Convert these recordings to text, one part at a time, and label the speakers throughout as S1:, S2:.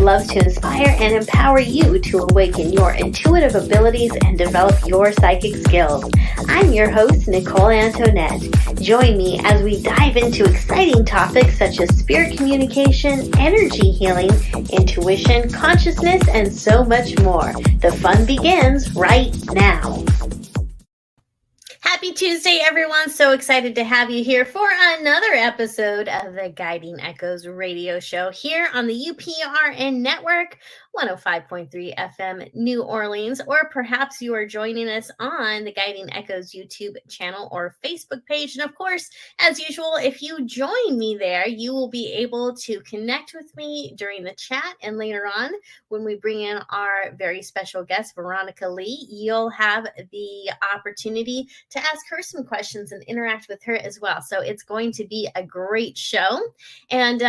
S1: love to inspire and empower you to awaken your intuitive abilities and develop your psychic skills. I'm your host, Nicole Antoinette. Join me as we dive into exciting topics such as spirit communication, energy healing, intuition, consciousness, and so much more. The fun begins right now. Happy Tuesday, everyone. So excited to have you here for another episode of the Guiding Echoes radio show here on the UPRN network, 105.3 FM New Orleans, or perhaps you are joining us on the Guiding Echoes YouTube channel or Facebook page. And of course, as usual, if you join me there, you will be able to connect with me during the chat. And later on, when we bring in our very special guest, Veronica Lee, you'll have the opportunity to ask her some questions and interact with her as well. So it's going to be a great show. And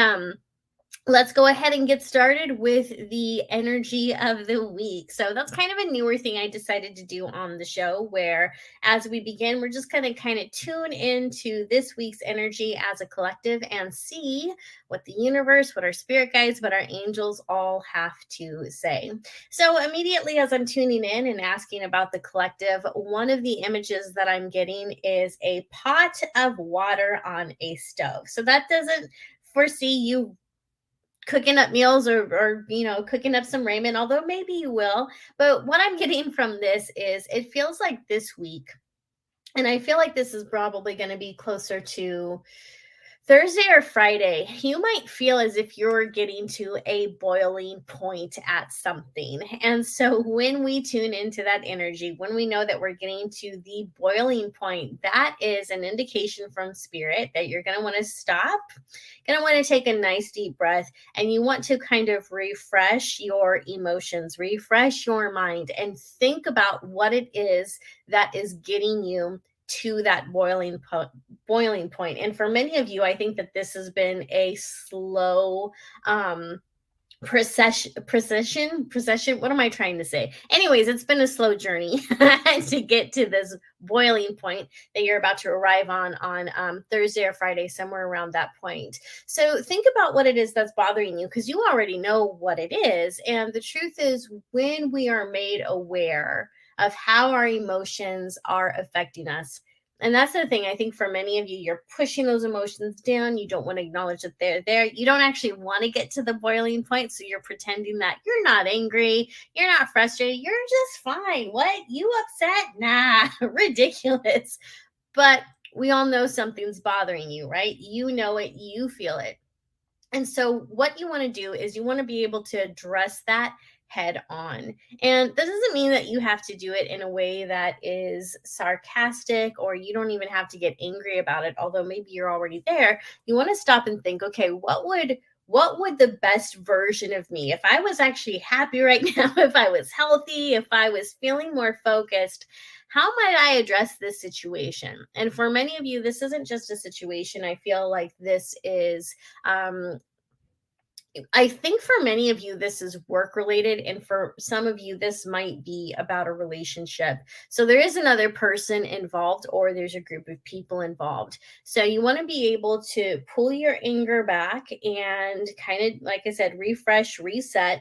S1: let's go ahead and get started with the energy of the week. So that's kind of a newer thing I decided to do on the show, where as we begin, we're just going to kind of tune into this week's energy as a collective and see what the universe, what our spirit guides, what our angels all have to say. So immediately as I'm tuning in and asking about the collective, one of the images that I'm getting is a pot of water on a stove. So that doesn't foresee you cooking up meals or cooking up some ramen, although maybe you will. But what I'm getting from this is it feels like this week, and I feel like this is probably going to be closer to Thursday or Friday, you might feel as if you're getting to a boiling point at something. And so when we tune into that energy, when we know that we're getting to the boiling point, that is an indication from spirit that you're going to want to stop, going to want to take a nice deep breath, and you want to kind of refresh your emotions, refresh your mind, and think about what it is that is getting you to that boiling point. And for many of you, I think that this has been a slow procession. What am I trying to say? Anyways, it's been a slow journey to get to this boiling point that you're about to arrive on Thursday or Friday, somewhere around that point. So think about what it is that's bothering you, because you already know what it is. And the truth is, when we are made aware of how our emotions are affecting us. And that's the thing. I think for many of you, you're pushing those emotions down. You don't want to acknowledge that they're there. You don't actually want to get to the boiling point. So you're pretending that you're not angry. You're not frustrated. You're just fine. What? You upset? Nah, ridiculous. But we all know something's bothering you, right? You know it. You feel it. And so what you want to do is you want to be able to address that head on. And this doesn't mean that you have to do it in a way that is sarcastic, or you don't even have to get angry about it, although maybe you're already there. You want to stop and think, okay, what would the best version of me, if I was actually happy right now, if I was healthy, if I was feeling more focused, how might I address this situation? And for many of you, this isn't just a situation. I feel like this is I think for many of you, this is work related. And for some of you, this might be about a relationship. So there is another person involved, or there's a group of people involved. So you want to be able to pull your anger back and kind of, like I said, refresh, reset,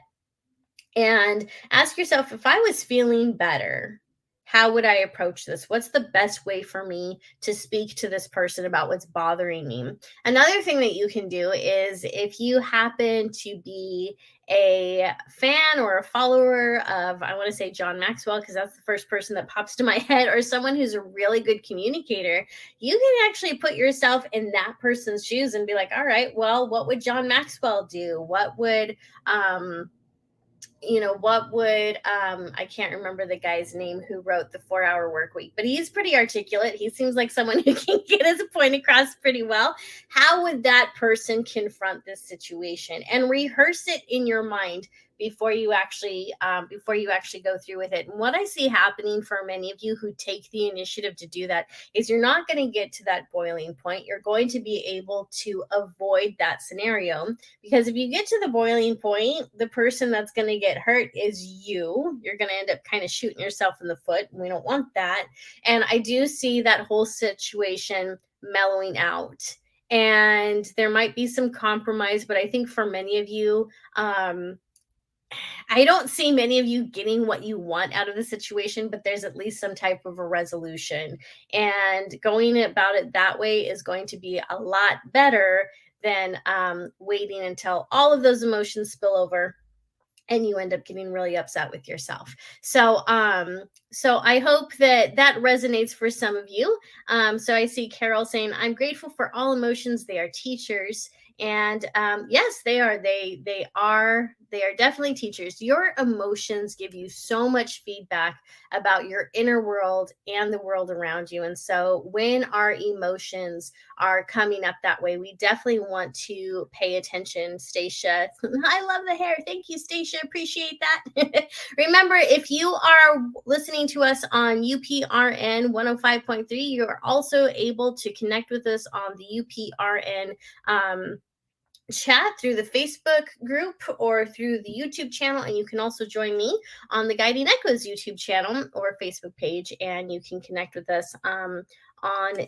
S1: and ask yourself, if I was feeling better, how would I approach this? What's the best way for me to speak to this person about what's bothering me? Another thing that you can do is, if you happen to be a fan or a follower of, I want to say John Maxwell, because that's the first person that pops to my head, or someone who's a really good communicator, you can actually put yourself in that person's shoes and be like, all right, well, what would John Maxwell do? What would, I can't remember the guy's name who wrote the 4-Hour Work Week, but he's pretty articulate. He seems like someone who can get his point across pretty well. How would that person confront this situation? And rehearse it in your mind before you actually go through with it. And what I see happening for many of you who take the initiative to do that is, you're not going to get to that boiling point. You're going to be able to avoid that scenario, because if you get to the boiling point, the person that's going to get hurt is you. You're going to end up kind of shooting yourself in the foot. We don't want that. And I do see that whole situation mellowing out. And there might be some compromise, but I think for many of you, I don't see many of you getting what you want out of the situation, but there's at least some type of a resolution. And going about it that way is going to be a lot better than waiting until all of those emotions spill over and you end up getting really upset with yourself. So I hope that that resonates for some of you. So I see Carol saying, I'm grateful for all emotions. They are teachers. And yes, they are. They are definitely teachers. Your emotions give you so much feedback about your inner world and the world around you. And so when our emotions are coming up that way, we definitely want to pay attention. Stacia, I love the hair. Thank you, Stacia. Appreciate that. Remember, if you are listening to us on UPRN 105.3, you are also able to connect with us on the UPRN chat through the Facebook group or through the YouTube channel. And you can also join me on the Guiding Echoes YouTube channel or Facebook page, and you can connect with us on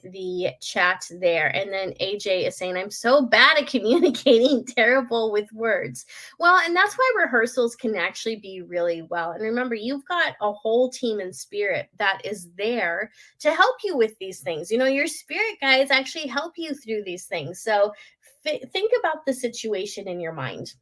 S1: the chat there. And then AJ is saying, I'm so bad at communicating, terrible with words. Well, and that's why rehearsals can actually be really well. And remember, you've got a whole team in spirit that is there to help you with these things. You know, your spirit guides actually help you through these things. So think about the situation in your mind.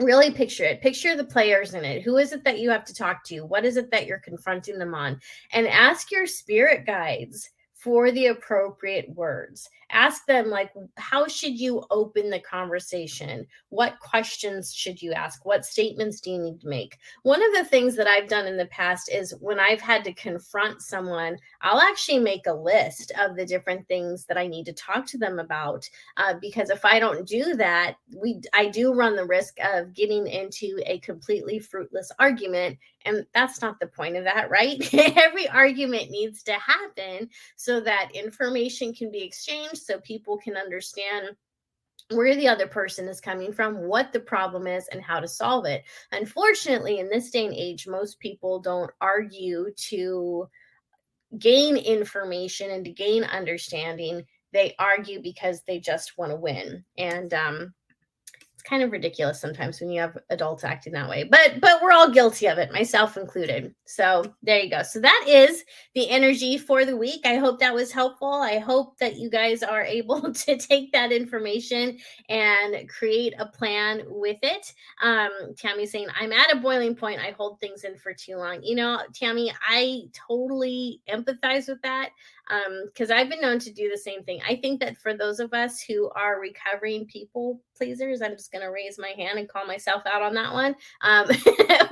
S1: Really picture it. Picture the players in it. Who is it that you have to talk to? What is it that you're confronting them on? And ask your spirit guides for the appropriate words. Ask them, like, how should you open the conversation? What questions should you ask? What statements do you need to make? One of the things that I've done in the past is when I've had to confront someone, I'll actually make a list of the different things that I need to talk to them about. Because if I don't do that, I do run the risk of getting into a completely fruitless argument. And that's not the point of that, right? Every argument needs to happen so that information can be exchanged, so people can understand where the other person is coming from, what the problem is, and how to solve it. Unfortunately, in this day and age, most people don't argue to gain information and to gain understanding. They argue because they just want to win. And it's kind of ridiculous sometimes when you have adults acting that way, but we're all guilty of it, myself included. So there you go. So that is the energy for the week. I hope that was helpful. I hope that you guys are able to take that information and create a plan with it. Tammy's saying, I'm at a boiling point. I hold things in for too long. You know, Tammy, I totally empathize with that. Because I've been known to do the same thing. I think that for those of us who are recovering people pleasers, I'm just going to raise my hand and call myself out on that one.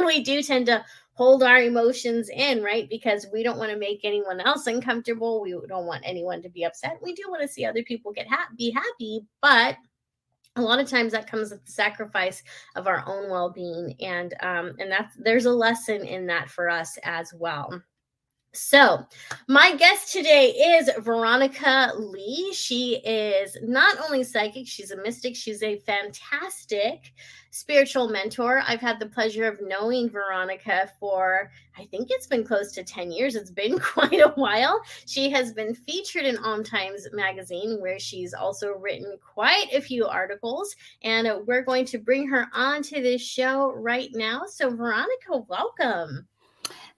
S1: We do tend to hold our emotions in, right? Because we don't want to make anyone else uncomfortable. We don't want anyone to be upset. We do want to see other people be happy, but a lot of times that comes at the sacrifice of our own well-being, and there's a lesson in that for us as well. So, my guest today is Veronica Lee. She is not only psychic, she's a mystic, she's a fantastic spiritual mentor. I've had the pleasure of knowing Veronica for, I think it's been close to 10 years. It's been quite a while. She has been featured in Om Times magazine, where she's also written quite a few articles. And we're going to bring her on to this show right now. So, Veronica, welcome.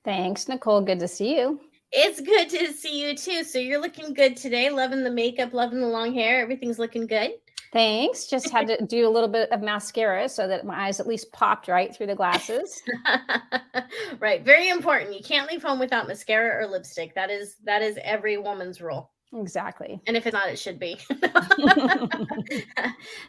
S2: Thanks, Nicole. Good to see you.
S1: It's good to see you too. So you're looking good today. Loving the makeup, loving the long hair. Everything's looking good.
S2: Thanks. Just had to do a little bit of mascara so that my eyes at least popped right through the glasses.
S1: Right. Very important. You can't leave home without mascara or lipstick. That is every woman's rule.
S2: Exactly.
S1: And if it's not, it should be.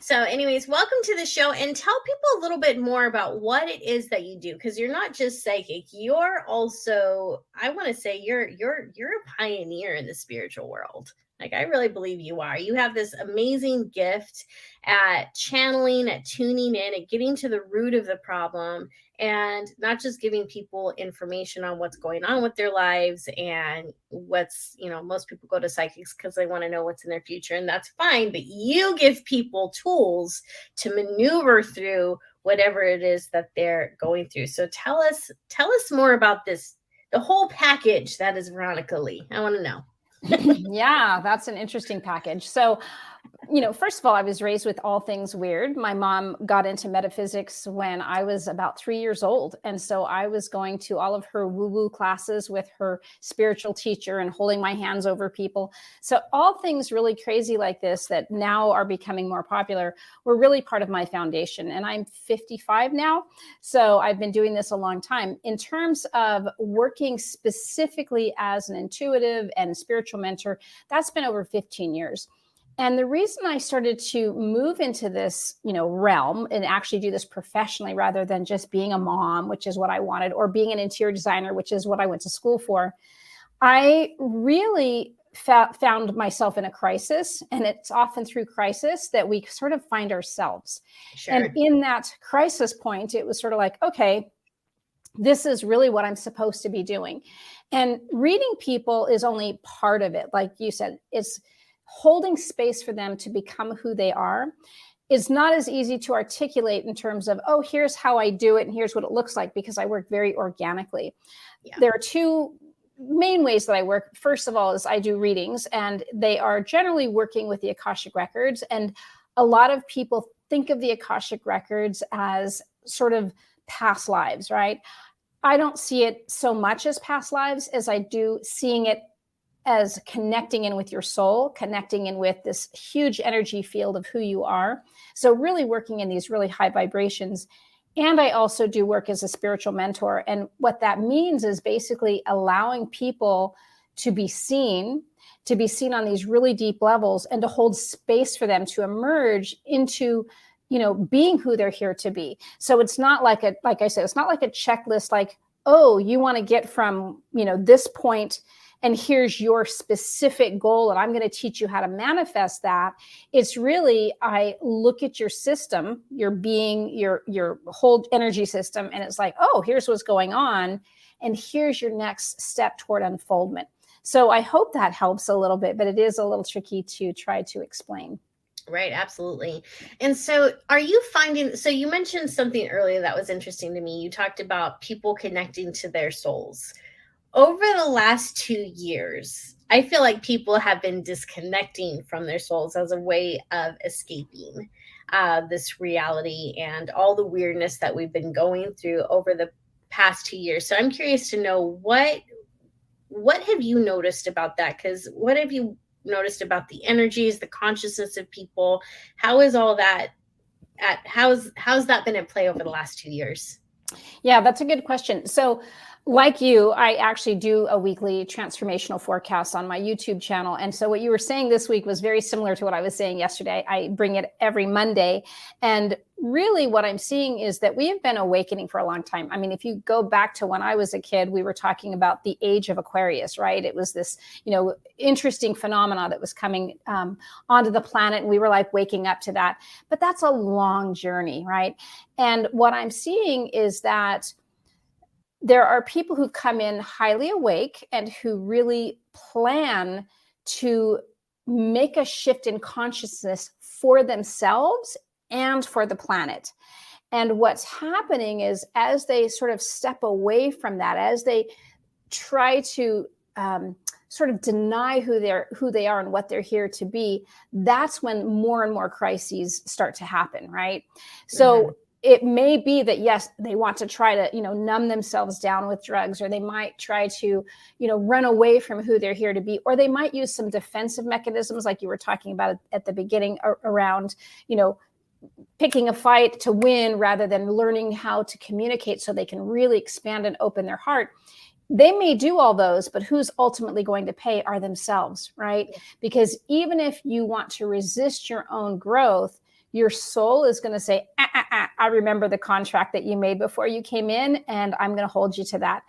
S1: So anyways, welcome to the show, and tell people a little bit more about what it is that you do, because you're not just psychic. You're also, I want to say, you're a pioneer in the spiritual world. Like, I really believe you are. You have this amazing gift at channeling, at tuning in, at getting to the root of the problem, and not just giving people information on what's going on with their lives and what's, most people go to psychics because they want to know what's in their future, and that's fine, but you give people tools to maneuver through whatever it is that they're going through. So tell us more about this, the whole package that is Veronica Lee. I want to know.
S2: Yeah, that's an interesting package. So First of all, I was raised with all things weird. My mom got into metaphysics when I was about 3 years old. And so I was going to all of her woo-woo classes with her spiritual teacher and holding my hands over people. So all things really crazy like this that now are becoming more popular were really part of my foundation. And I'm 55 now. So I've been doing this a long time. In terms of working specifically as an intuitive and spiritual mentor, that's been over 15 years. And the reason I started to move into this, realm and actually do this professionally rather than just being a mom, which is what I wanted, or being an interior designer, which is what I went to school for, I really found myself in a crisis. And it's often through crisis that we sort of find ourselves.
S1: Sure.
S2: And in that crisis point, it was sort of like, okay, this is really what I'm supposed to be doing. And reading people is only part of it. Like you said, it's holding space for them to become who they are is not as easy to articulate in terms of, oh, here's how I do it and here's what it looks like, because I work very organically. Yeah. There are two main ways that I work. First of all is I do readings, and they are generally working with the Akashic Records. And a lot of people think of the Akashic Records as sort of past lives, right? I don't see it so much as past lives as I do seeing it as connecting in with your soul, connecting in with this huge energy field of who you are. So really working in these really high vibrations. And I also do work as a spiritual mentor. And what that means is basically allowing people to be seen on these really deep levels, and to hold space for them to emerge into, being who they're here to be. So it's not like I said, it's not like a checklist, like, oh, you want to get from, this point, and here's your specific goal, and I'm going to teach you how to manifest that. It's really, I look at your system, your being, your whole energy system, and it's like, oh, here's what's going on, and here's your next step toward unfoldment. So I hope that helps a little bit, but it is a little tricky to try to explain.
S1: Right, absolutely. And so are you finding, so you mentioned something earlier that was interesting to me. You talked about people connecting to their souls. Over the last 2 years, I feel like people have been disconnecting from their souls as a way of escaping this reality and all the weirdness that we've been going through over the past 2 years. So I'm curious to know what have you noticed about that? Because what have you noticed about the energies, the consciousness of people? How is all that how's that been at play over the last 2 years?
S2: Yeah, that's a good question. So like you, I actually do a weekly transformational forecast on my YouTube channel. And so what you were saying this week was very similar to what I was saying yesterday. I bring it every Monday. And really what I'm seeing is that we have been awakening for a long time. I mean, if you go back to when I was a kid, we were talking about the age of Aquarius, right? It was this, interesting phenomena that was coming onto the planet. And we were like waking up to that. But that's a long journey, right? And what I'm seeing is that there are people who come in highly awake and who really plan to make a shift in consciousness for themselves and for the planet. And what's happening is, as they sort of step away from that, as they try to sort of deny who they are and what they're here to be, that's when more and more crises start to happen, right? So it may be that, yes, they want to try to, numb themselves down with drugs, or they might try to, run away from who they're here to be, or they might use some defensive mechanisms like you were talking about at the beginning around, picking a fight to win rather than learning how to communicate so they can really expand and open their heart. They may do all those, but who's ultimately going to pay are themselves, right? Because even if you want to resist your own growth, your soul is going to say, I remember the contract that you made before you came in, and I'm going to hold you to that.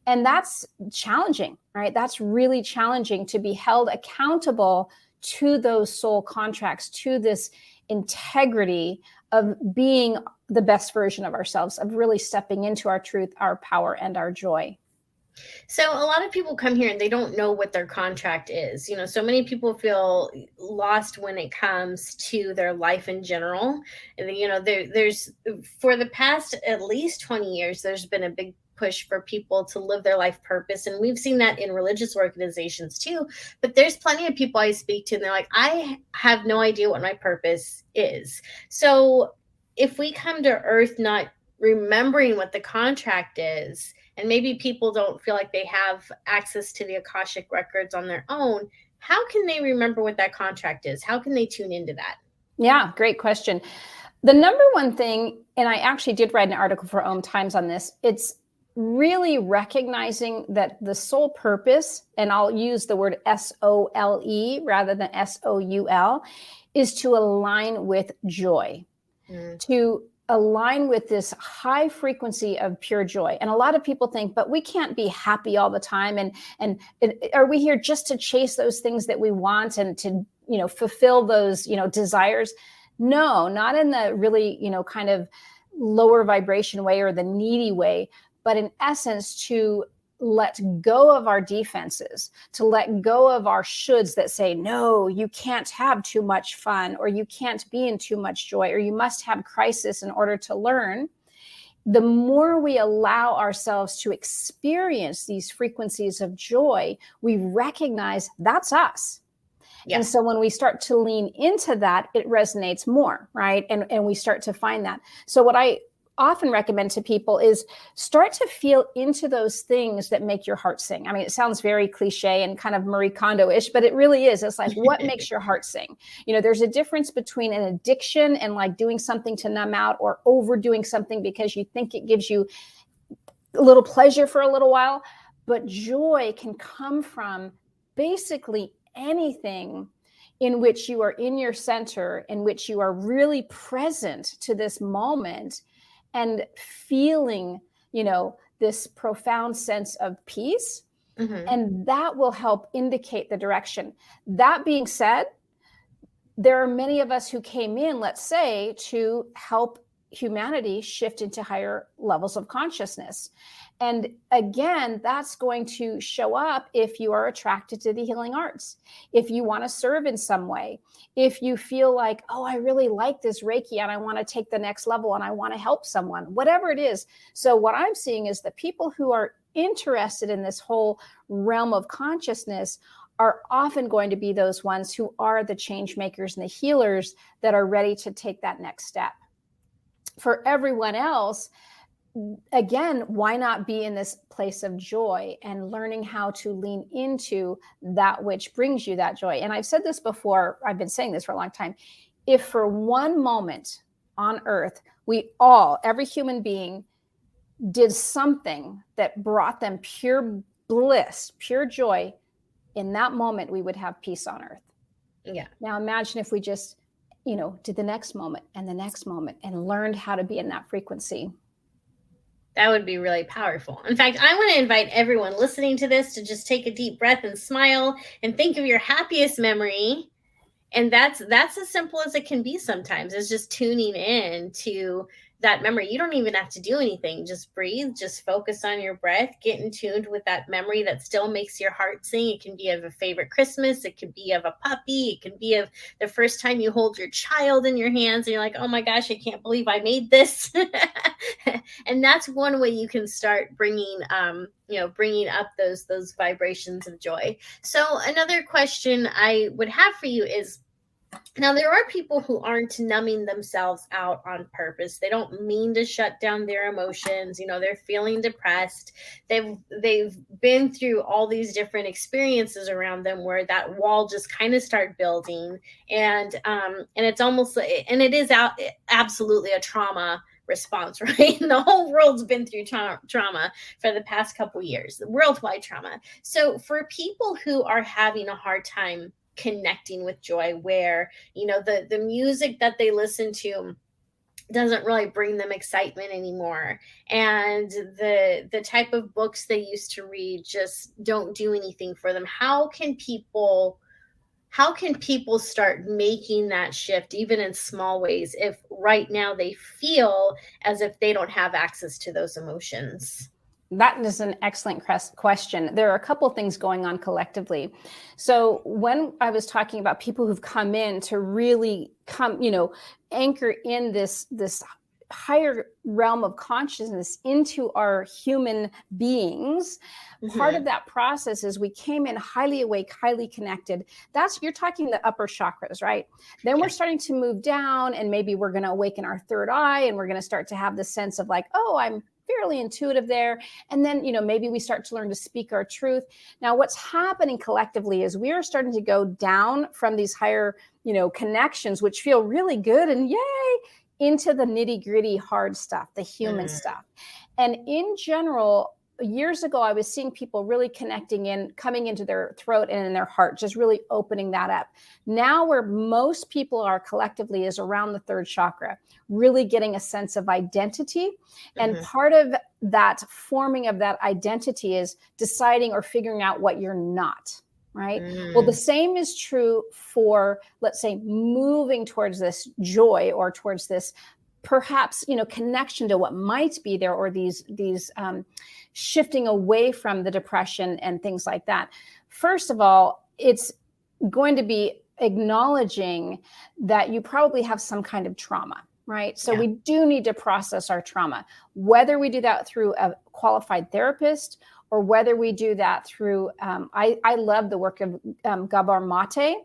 S2: And that's challenging, right? That's really challenging, to be held accountable to those soul contracts, to this integrity of being the best version of ourselves, of really stepping into our truth, our power, and our joy.
S1: So a lot of people come here and they don't know what their contract is. So many people feel lost when it comes to their life in general. And there's for the past at least 20 years, there's been a big push for people to live their life purpose. And we've seen that in religious organizations too. But there's plenty of people I speak to, and they're like, I have no idea what my purpose is. So if we come to earth not remembering what the contract is, and maybe people don't feel like they have access to the Akashic records on their own, how can they remember what that contract is? How can they tune into that?
S2: Yeah, great question. The number one thing, and I actually did write an article for Om Times on this, it's really recognizing that the soul purpose, and I'll use the word SOLE rather than SOUL, is to align with joy, to align with this high frequency of pure joy. And a lot of people think, but we can't be happy all the time. And are we here just to chase those things that we want and to, fulfill those, desires? No, not in the really, kind of lower vibration way or the needy way, but in essence, to let go of our defenses, to let go of our shoulds that say, no, you can't have too much fun, or you can't be in too much joy, or you must have crisis in order to learn. The more we allow ourselves to experience these frequencies of joy, we recognize that's us. Yeah. And so when we start to lean into that, it resonates more, right? And we start to find that. So what I often recommend to people is start to feel into those things that make your heart sing. I mean, it sounds very cliche and kind of Marie Kondo-ish, but it really is. It's like, what makes your heart sing? There's a difference between an addiction and like doing something to numb out, or overdoing something because you think it gives you a little pleasure for a little while. But joy can come from basically anything in which you are in your center, in which you are really present to this moment and feeling, this profound sense of peace. Mm-hmm. And that will help indicate the direction. That being said, there are many of us who came in, let's say, to help humanity shift into higher levels of consciousness. And again, that's going to show up if you are attracted to the healing arts, if you want to serve in some way, if you feel like, oh, I really like this Reiki and I want to take the next level and I want to help someone, whatever it is. So what I'm seeing is the people who are interested in this whole realm of consciousness are often going to be those ones who are the change makers and the healers that are ready to take that next step. For everyone else, again, why not be in this place of joy and learning how to lean into that which brings you that joy? And I've said this before, I've been saying this for a long time. If for one moment on earth, every human being did something that brought them pure bliss, pure joy, in that moment, we would have peace on earth. Yeah. Now imagine if we just, did the next moment and the next moment and learned how to be in that frequency.
S1: That would be really powerful. In fact, I want to invite everyone listening to this to just take a deep breath and smile and think of your happiest memory. And that's as simple as it can be sometimes, is just tuning in to that memory. You don't even have to do anything. Just breathe, just focus on your breath, get in tuned with that memory that still makes your heart sing. It can be of a favorite Christmas. It could be of a puppy. It can be of the first time you hold your child in your hands and you're like, oh my gosh, I can't believe I made this. And that's one way you can start bringing up those vibrations of joy. So another question I would have for you is, now, there are people who aren't numbing themselves out on purpose. They don't mean to shut down their emotions. They're feeling depressed. They've been through all these different experiences around them where that wall just kind of start building, and it's almost, and it is absolutely a trauma response, right? The whole world's been through trauma for the past couple years, worldwide trauma. So for people who are having a hard time connecting with joy, where the music that they listen to doesn't really bring them excitement anymore, and the type of books they used to read just don't do anything for them, how can people start making that shift, even in small ways, if right now they feel as if they don't have access to those emotions?
S2: That is an excellent question. There are a couple of things going on collectively. So when I was talking about people who've come in to really anchor in this higher realm of consciousness into our human beings, part of that process is we came in highly awake, highly connected. You're talking the upper chakras, right? Then we're starting to move down, and maybe we're going to awaken our third eye, and we're going to start to have the sense of like, oh, I'm fairly intuitive there. And then, maybe we start to learn to speak our truth. Now, what's happening collectively is we are starting to go down from these higher, connections, which feel really good and yay, into the nitty gritty hard stuff, the human stuff. And in general, years ago, I was seeing people really connecting in, coming into their throat and in their heart, just really opening that up. Now where most people are collectively is around the third chakra, really getting a sense of identity. And part of that forming of that identity is deciding or figuring out what you're not. Right. Well, the same is true for, let's say, moving towards this joy or towards this perhaps, connection to what might be there, or these shifting away from the depression and things like that. First of all, it's going to be acknowledging that you probably have some kind of trauma, right? So we do need to process our trauma, whether we do that through a qualified therapist or whether we do that through, I love the work of Gabor Mate,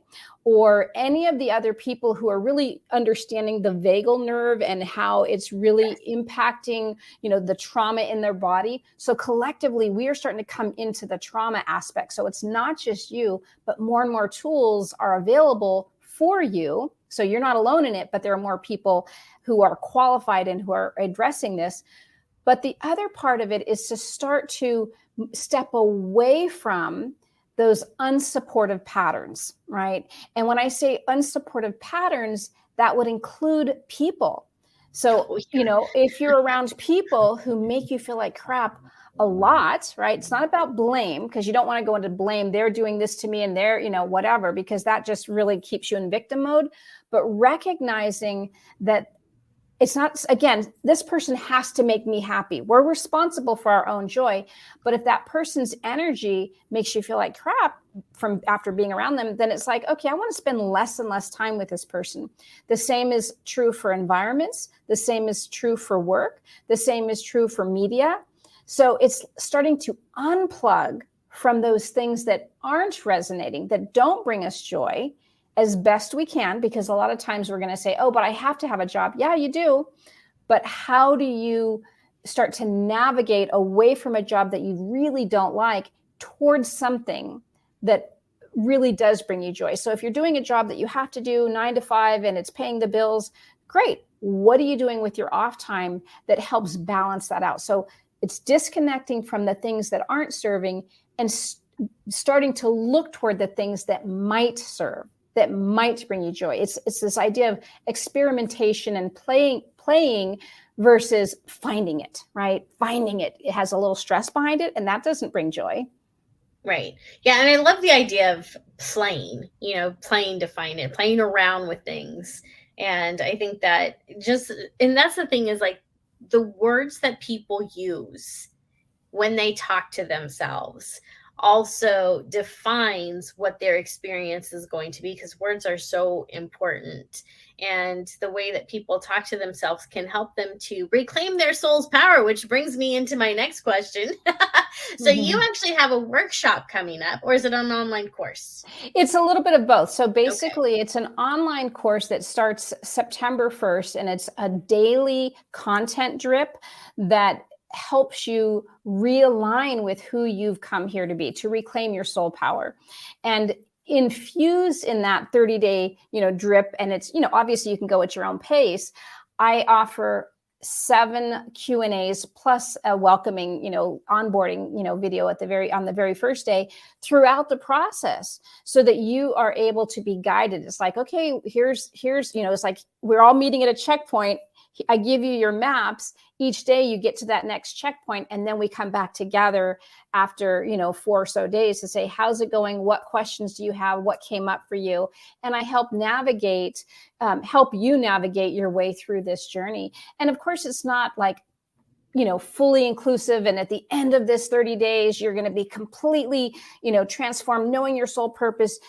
S2: or any of the other people who are really understanding the vagal nerve and how it's really impacting, the trauma in their body. So collectively, we are starting to come into the trauma aspect. So it's not just you, but more and more tools are available for you. So you're not alone in it, but there are more people who are qualified and who are addressing this. But the other part of it is to start to step away from those unsupportive patterns, right? And when I say unsupportive patterns, that would include people. So, if you're around people who make you feel like crap a lot, right? It's not about blame, because you don't want to go into blame. They're doing this to me and they're, whatever, because that just really keeps you in victim mode. But recognizing that it's not, again, this person has to make me happy. We're responsible for our own joy. But if that person's energy makes you feel like crap from after being around them, then it's like, okay, I want to spend less and less time with this person. The same is true for environments. The same is true for work. The same is true for media. So it's starting to unplug from those things that aren't resonating, that don't bring us joy, as best we can, because a lot of times we're going to say, oh, but I have to have a job. Yeah, you do. But how do you start to navigate away from a job that you really don't like towards something that really does bring you joy? So if you're doing a job that you have to do 9 to 5 and it's paying the bills, great. What are you doing with your off time that helps balance that out? So it's disconnecting from the things that aren't serving and starting to look toward the things that might serve, that might bring you joy. It's this idea of experimentation and playing versus finding it, right? Finding it has a little stress behind it, and that doesn't bring joy.
S1: Right. Yeah. And I love the idea of playing, playing to find it, playing around with things. And I think that and that's the thing, is like the words that people use when they talk to themselves also defines what their experience is going to be, because words are so important. And the way that people talk to themselves can help them to reclaim their soul's power, which brings me into my next question. So you actually have a workshop coming up, or is it an online course?
S2: It's a little bit of both. So basically, it's an online course that starts September 1st, and it's a daily content drip that helps you realign with who you've come here to be, to reclaim your soul power. And infused in that 30-day, drip, and it's, obviously you can go at your own pace. I offer 7 Q&As plus a welcoming, onboarding, video on the very first day throughout the process, so that you are able to be guided. It's like, okay, here's, it's like we're all meeting at a checkpoint. I give you your maps. Each day you get to that next checkpoint, and then we come back together after 4 or so days to say, how's it going? What questions do you have? What came up for you? And I help you navigate your way through this journey. And of course, it's not like, fully inclusive, and at the end of this 30 days, you're going to be completely, transformed, knowing your soul purpose.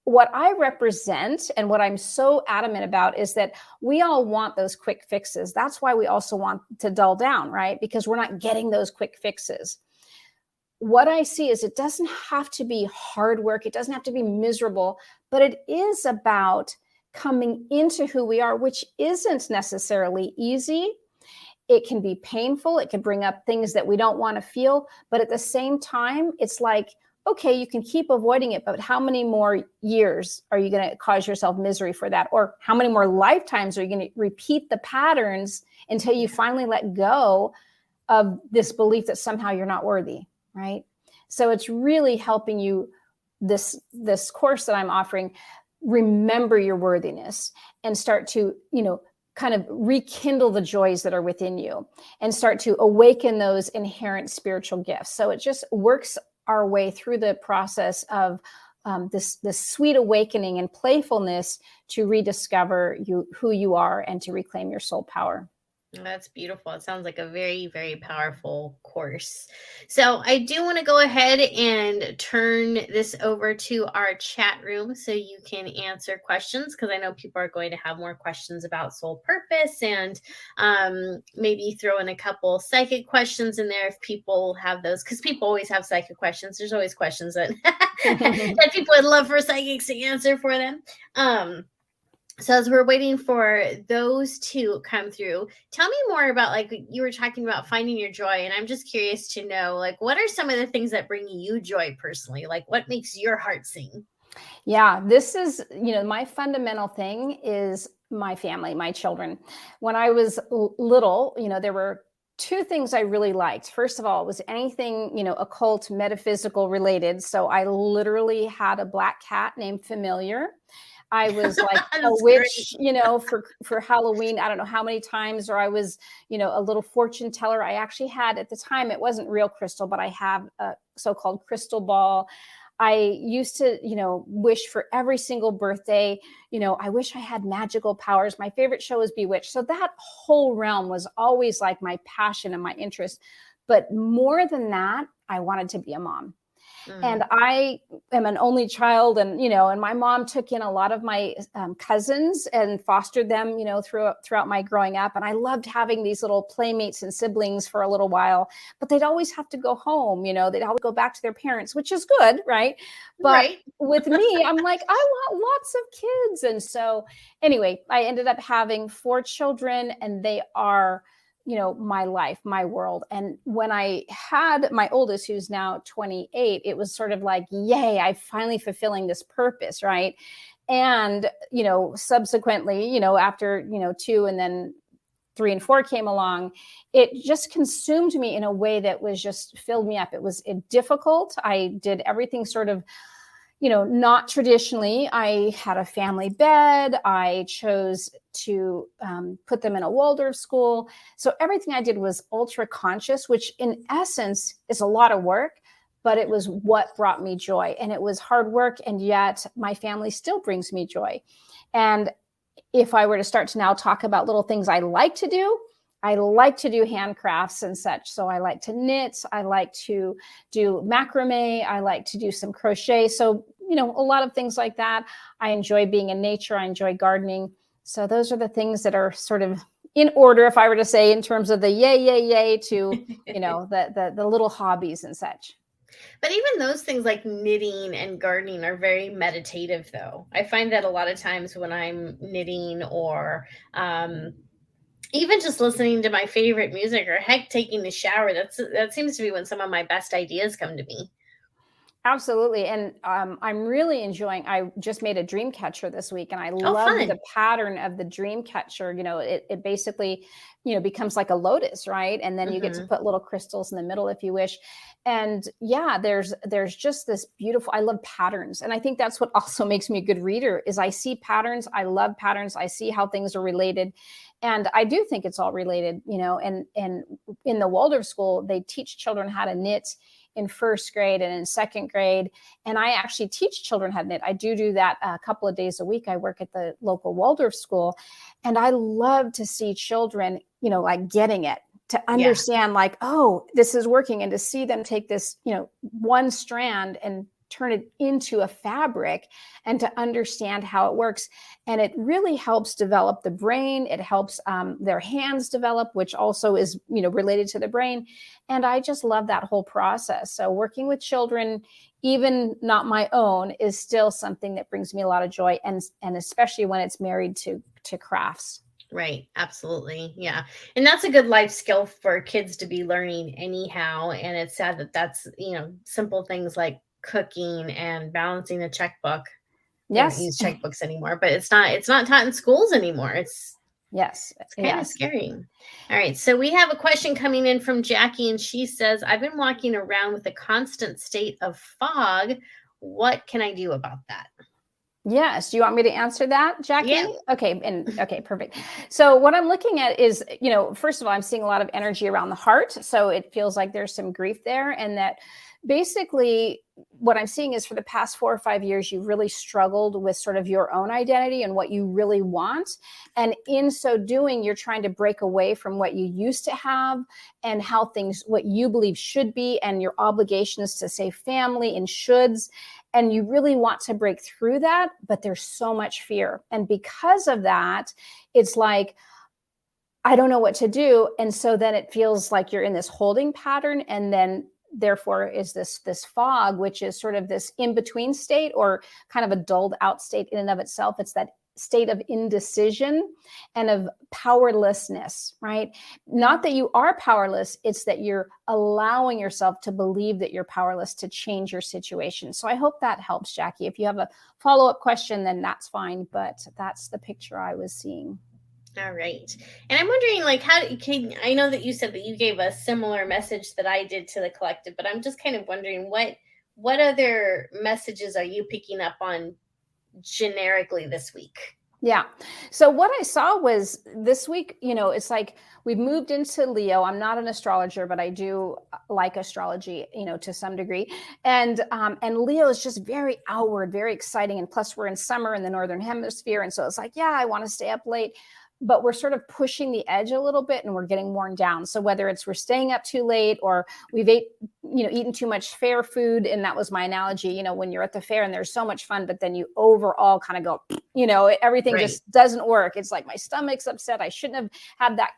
S2: what I represent and what I'm so adamant about is that we all want those quick fixes. That's why we also want to dull down, right? Because we're not getting those quick fixes. What I see is it doesn't have to be hard work. It doesn't have to be miserable, but it is about coming into who we are, which isn't necessarily easy. It can be painful. It can bring up things that we don't want to feel. But at the same time, it's like, okay, you can keep avoiding it, but how many more years are you going to cause yourself misery for that? Or how many more lifetimes are you going to repeat the patterns until you finally let go of this belief that somehow you're not worthy, right? So it's really helping you, this course that I'm offering, remember your worthiness and start to, kind of rekindle the joys that are within you and start to awaken those inherent spiritual gifts. So it just works our way through the process of this sweet awakening and playfulness to rediscover who you are and to reclaim your soul power.
S1: That's beautiful. It sounds like a very, very powerful course. So I do want to go ahead and turn this over to our chat room so you can answer questions, because I know people are going to have more questions about soul purpose, and maybe throw in a couple psychic questions in there if people have those, because people always have psychic questions. There's always questions that, that people would love for psychics to answer for them. So as we're waiting for those to come through, tell me more about, like, you were talking about finding your joy. And I'm just curious to know, like, what are some of the things that bring you joy personally? Like, what makes your heart sing?
S2: Yeah, this is, my fundamental thing is my family, my children. When I was little, there were two things I really liked. First of all, it was anything, occult, metaphysical related. So I literally had a black cat named Familiar. I was like a witch, for Halloween. I don't know how many times, or I was, a little fortune teller. I actually had, at the time, it wasn't real crystal, but I have a so-called crystal ball. I used to, wish for every single birthday, I wish I had magical powers. My favorite show was Bewitched. So that whole realm was always like my passion and my interest. But more than that, I wanted to be a mom. And I am an only child, and, and my mom took in a lot of my cousins and fostered them, throughout my growing up. And I loved having these little playmates and siblings for a little while, but they'd always have to go home, they'd always go back to their parents, which is good, right? But with me, I'm like, I want lots of kids. And so anyway, I ended up having 4 children, and they are, my life, my world. And when I had my oldest, who's now 28, it was sort of like, yay, I'm finally fulfilling this purpose, right? And, subsequently, after, 2 and then 3 and 4 came along, it just consumed me in a way that was just filled me up. It was difficult. I did everything sort of, not traditionally. I had a family bed. I chose to put them in a Waldorf school. So everything I did was ultra conscious, which in essence is a lot of work, but it was what brought me joy. And it was hard work. And yet my family still brings me joy. And if I were to start to now talk about little things I like to do, I like to do handcrafts and such. So I like to knit. I like to do macrame. I like to do some crochet. So, a lot of things like that. I enjoy being in nature. I enjoy gardening. So those are the things that are sort of in order, if I were to say, in terms of the yay to, the little hobbies and such.
S1: But even those things like knitting and gardening are very meditative, though. I find that a lot of times when I'm knitting, or even just listening to my favorite music, or heck, taking a shower, that seems to be when some of my best ideas come to me.
S2: Absolutely. And I'm really enjoying, I just made a dream catcher this week, and I love
S1: fun.
S2: the pattern of the dream catcher. It basically, becomes like a lotus, right? And then you get to put little crystals in the middle if you wish. And yeah, there's just this beautiful, I love patterns. And I think that's what also makes me a good reader, is I see patterns. I love patterns. I see how things are related. And I do think it's all related, and in the Waldorf school, they teach children how to knit in first grade and in second grade. And I actually teach children how to knit. I do that a couple of days a week. I work at the local Waldorf school, and I love to see children, like getting it, to understand like, oh, this is working, and to see them take this, one strand and turn it into a fabric and to understand how it works. And it really helps develop the brain. It helps their hands develop, which also is, related to the brain. And I just love that whole process. So working with children, even not my own, is still something that brings me a lot of joy. And especially when it's married to crafts.
S1: Right. Absolutely. Yeah. And that's a good life skill for kids to be learning anyhow. And it's sad that that's, simple things like cooking and balancing a checkbook. They don't
S2: Yes.
S1: use checkbooks anymore, but it's not taught in schools anymore. It's kind of scary. All right. So we have a question coming in from Jackie, and she says, I've been walking around with a constant state of fog. What can I do about that?
S2: Yes. Do you want me to answer that, Jackie?
S1: Yeah.
S2: Okay, perfect. So what I'm looking at is, first of all, I'm seeing a lot of energy around the heart. So it feels like there's some grief there, and that basically what I'm seeing is for the past 4 or 5 years, you've really struggled with sort of your own identity and what you really want. And in so doing, you're trying to break away from what you used to have and what you believe should be. And your obligation is to say family and shoulds. And you really want to break through that, but there's so much fear. And because of that, it's like, I don't know what to do. And so then it feels like you're in this holding pattern. And then therefore is this fog, which is sort of this in-between state, or kind of a dulled out state in and of itself. It's that state of indecision and of powerlessness, right? Not that you are powerless, it's that you're allowing yourself to believe that you're powerless to change your situation. So I hope that helps, Jackie. If you have a follow-up question, then that's fine, but that's the picture I was seeing.
S1: All right. And I'm wondering, I know that you said that you gave a similar message that I did to the collective, but I'm just kind of wondering what other messages are you picking up on generically this week?
S2: Yeah. So what I saw was this week, it's like we've moved into Leo. I'm not an astrologer, but I do like astrology, to some degree. And Leo is just very outward, very exciting. And plus we're in summer in the Northern Hemisphere. And so it's like, yeah, I want to stay up late. But we're sort of pushing the edge a little bit and we're getting worn down. So whether it's we're staying up too late or we've eaten too much fair food. And that was my analogy, when you're at the fair and there's so much fun, but then you overall kind of go, everything just doesn't work. It's like my stomach's upset. I shouldn't have had that,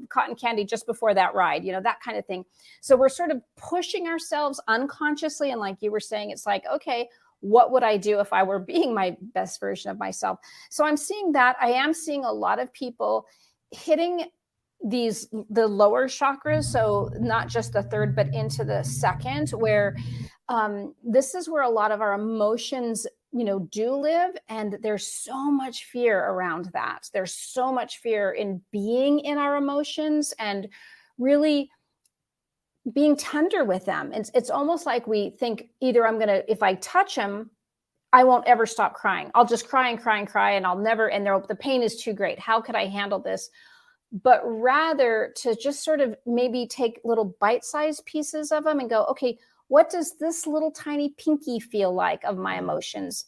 S2: cotton candy just before that ride, that kind of thing. So we're sort of pushing ourselves unconsciously. And like you were saying, it's like, okay, what would I do if I were being my best version of myself? So I'm seeing that. I am seeing a lot of people hitting the lower chakras. So not just the third, but into the second, where this is where a lot of our emotions, do live. And there's so much fear around that. There's so much fear in being in our emotions and really being tender with them. It's almost like we think either if I touch him, I won't ever stop crying. I'll just cry and cry and cry, and I'll never, and the pain is too great. How could I handle this? But rather to just sort of maybe take little bite-sized pieces of them and go, okay, what does this little tiny pinky feel like of my emotions?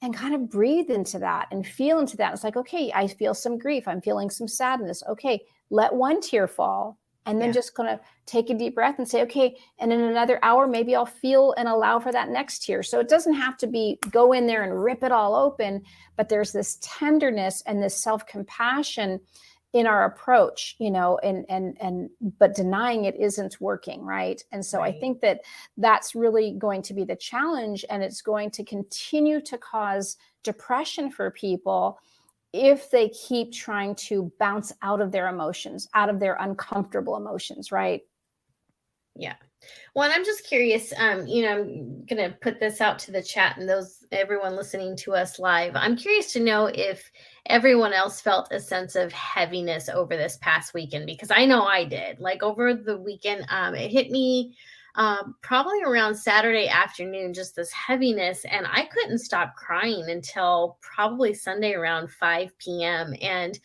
S2: And kind of breathe into that and feel into that. It's like, okay, I feel some grief. I'm feeling some sadness. Okay, let one tear fall. And then just kind of take a deep breath and say, okay, and in another hour, maybe I'll feel and allow for that next tear. So it doesn't have to be go in there and rip it all open, but there's this tenderness and this self-compassion in our approach, but denying it isn't working, right? And so I think that that's really going to be the challenge, and it's going to continue to cause depression for people if they keep trying to bounce out of their emotions, out of their uncomfortable emotions, right?
S1: Yeah. Well, and I'm just curious, I'm going to put this out to the chat and everyone listening to us live. I'm curious to know if everyone else felt a sense of heaviness over this past weekend, because I know I did. Like over the weekend, it hit me probably around Saturday afternoon, just this heaviness. And I couldn't stop crying until probably Sunday around 5 p.m. And,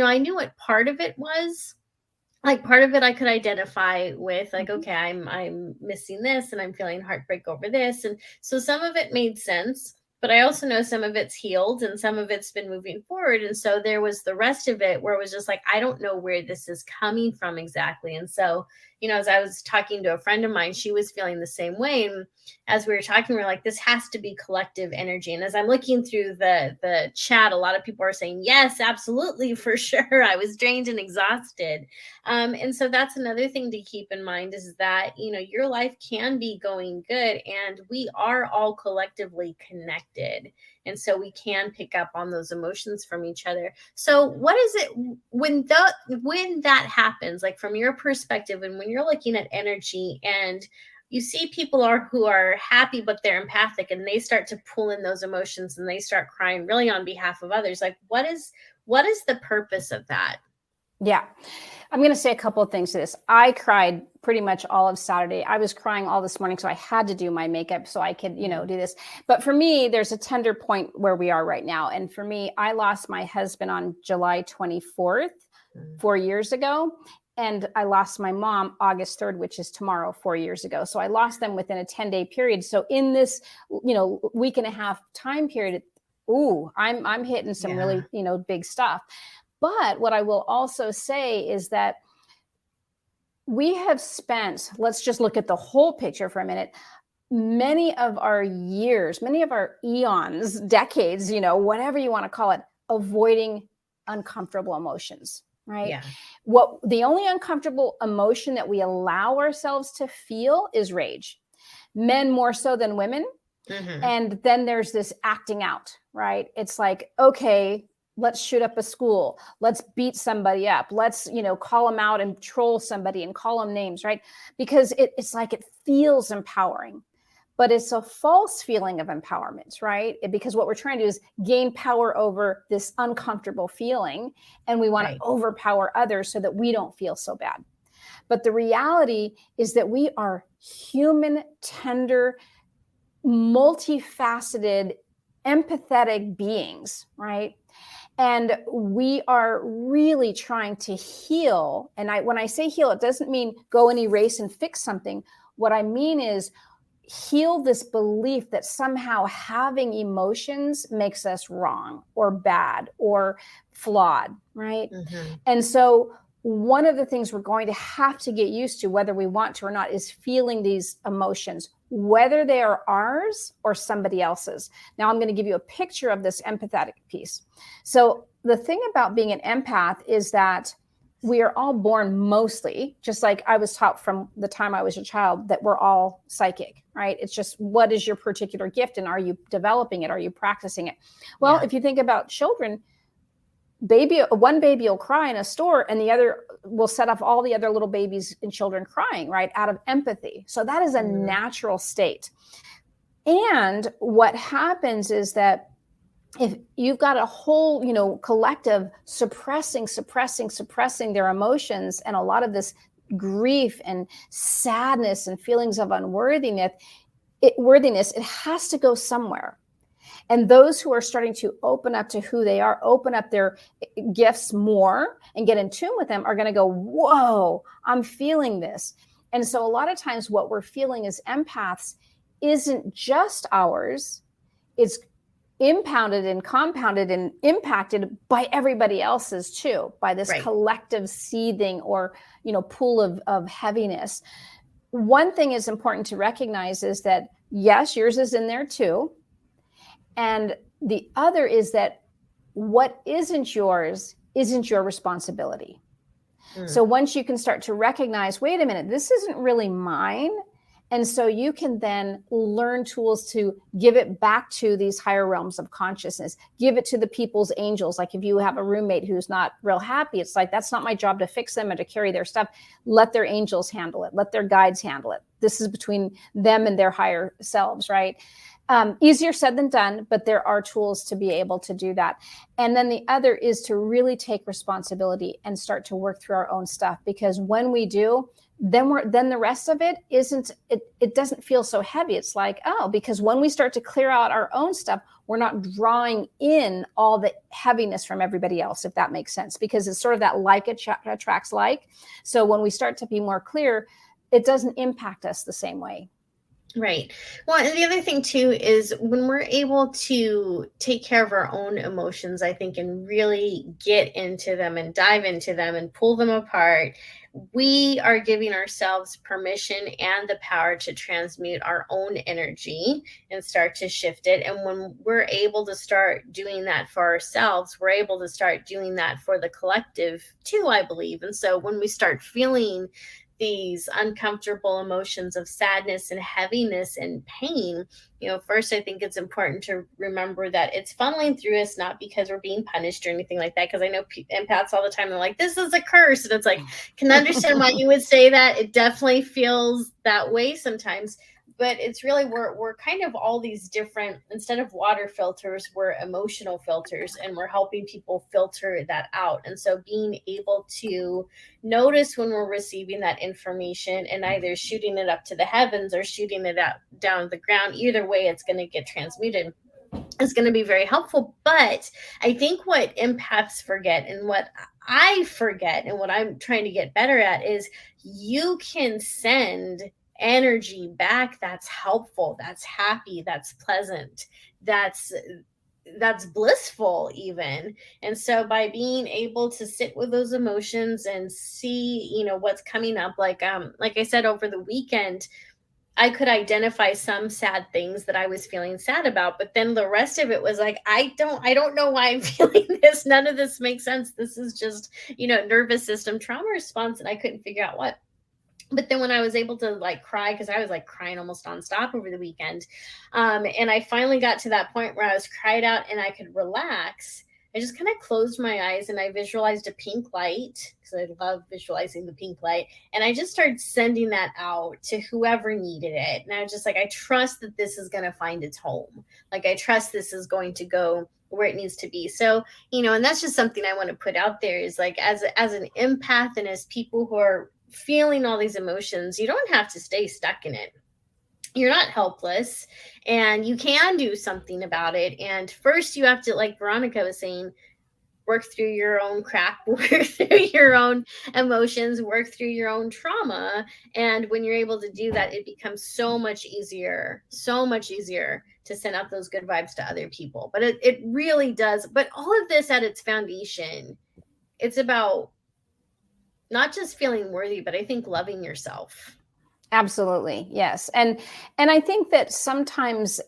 S1: I knew what part of it was. Like part of it I could identify with, like, okay, I'm missing this and I'm feeling heartbreak over this. And so some of it made sense, but I also know some of it's healed and some of it's been moving forward. And so there was the rest of it where it was just like, I don't know where this is coming from exactly. And so, as I was talking to a friend of mine, she was feeling the same way. And as we were talking, we are like, this has to be collective energy. And as I'm looking through the chat, a lot of people are saying, yes, absolutely, for sure. I was drained and exhausted. And so that's another thing to keep in mind, is that, your life can be going good, and we are all collectively connected. And so we can pick up on those emotions from each other. So what is it when that happens, like from your perspective, and when you're looking at energy and you see people who are happy, but they're empathic, and they start to pull in those emotions and they start crying really on behalf of others, like what is the purpose of that?
S2: Yeah. I'm going to say a couple of things to this. I cried pretty much all of Saturday. I was crying all this morning, so I had to do my makeup so I could, do this. But for me, there's a tender point where we are right now. And for me, I lost my husband on July 24th, 4 years ago. And I lost my mom August 3rd, which is tomorrow, 4 years ago. So I lost them within a 10-day period. So in this, week and a half time period, I'm hitting some really, big stuff. But what I will also say is that we have spent, let's just look at the whole picture for a minute, many of our years, many of our eons, decades, whatever you want to call it, avoiding uncomfortable emotions, right?
S1: Yeah.
S2: The only uncomfortable emotion that we allow ourselves to feel is rage. Men more so than women.
S1: Mm-hmm.
S2: And then there's this acting out, right? It's like, okay, let's shoot up a school. Let's beat somebody up. Let's, call them out and troll somebody and call them names, right? Because it's like it feels empowering, but it's a false feeling of empowerment, right? Because what we're trying to do is gain power over this uncomfortable feeling, and we want to overpower others so that we don't feel so bad. But the reality is that we are human, tender, multifaceted, empathetic beings, right? And we are really trying to heal. And when I say heal, it doesn't mean go and erase and fix something. What I mean is heal this belief that somehow having emotions makes us wrong or bad or flawed, right?
S1: Mm-hmm.
S2: And so one of the things we're going to have to get used to, whether we want to or not, is feeling these emotions, whether they are ours or somebody else's. Now, I'm going to give you a picture of this empathetic piece. So the thing about being an empath is that we are all born mostly, just like I was taught from the time I was a child, that we're all psychic, right? It's just, what is your particular gift, and are you developing it? Are you practicing it? Well, if you think about children, one baby will cry in a store, and the other will set off all the other little babies and children crying, right, out of empathy. So that is a natural state. And what happens is that if you've got a whole, collective suppressing their emotions, and a lot of this grief and sadness and feelings of unworthiness, it has to go somewhere. And those who are starting to open up to who they are, open up their gifts more and get in tune with them, are going to go, whoa, I'm feeling this. And so a lot of times what we're feeling as empaths isn't just ours. It's impounded and compounded and impacted by everybody else's too, by this collective seething or, pool of heaviness. One thing is important to recognize is that, yes, yours is in there too. And the other is that what isn't yours isn't your responsibility. So once you can start to recognize, wait a minute, this isn't really mine. And so you can then learn tools to give it back to these higher realms of consciousness, give it to the people's angels. Like if you have a roommate who's not real happy, it's like, that's not my job to fix them and to carry their stuff. Let their angels handle it. Let their guides handle it. This is between them and their higher selves, right? Easier said than done, but there are tools to be able to do that. And then the other is to really take responsibility and start to work through our own stuff, because when we do, then the rest of it it doesn't feel so heavy. It's like, because when we start to clear out our own stuff, we're not drawing in all the heaviness from everybody else, if that makes sense, because it's sort of that like attracts like. So when we start to be more clear, it doesn't impact us the same way.
S1: Right. Well, and the other thing too is when we're able to take care of our own emotions, I think, and really get into them and dive into them and pull them apart, we are giving ourselves permission and the power to transmute our own energy and start to shift it. And when we're able to start doing that for ourselves, we're able to start doing that for the collective too, I believe. And so when we start feeling these uncomfortable emotions of sadness and heaviness and pain, first, I think it's important to remember that it's funneling through us, not because we're being punished or anything like that. Because I know empaths all the time, they're like, this is a curse. And it's like, can understand why you would say that. It definitely feels that way sometimes. But it's really, we're kind of all these different, instead of water filters, we're emotional filters, and we're helping people filter that out. And so being able to notice when we're receiving that information and either shooting it up to the heavens or shooting it out down the ground, either way, it's going to get transmuted. It's going to be very helpful. But I think what empaths forget, and what I forget, and what I'm trying to get better at, is you can send energy back that's helpful, that's happy, that's pleasant, that's blissful even. And so by being able to sit with those emotions and see what's coming up, like I said, over the weekend, I could identify some sad things that I was feeling sad about, but then the rest of it was like, I don't know why I'm feeling this. None of this makes sense. This is just, nervous system trauma response, and I couldn't figure out what. But then when I was able to like cry, because I was like crying almost nonstop over the weekend, and I finally got to that point where I was cried out and I could relax, I just kind of closed my eyes and I visualized a pink light, because I love visualizing the pink light. And I just started sending that out to whoever needed it. And I was just like, I trust that this is going to find its home. Like, I trust this is going to go where it needs to be. So, and that's just something I want to put out there, is like, as an empath and as people who are feeling all these emotions, you don't have to stay stuck in it. You're not helpless, and you can do something about it. And first you have to, like Veronica was saying, work through your own crap, work through your own emotions, work through your own trauma. And when you're able to do that, it becomes so much easier to send out those good vibes to other people. But it really does. But all of this at its foundation, it's about not just feeling worthy, but I think loving yourself.
S2: Absolutely. Yes. And I think that sometimes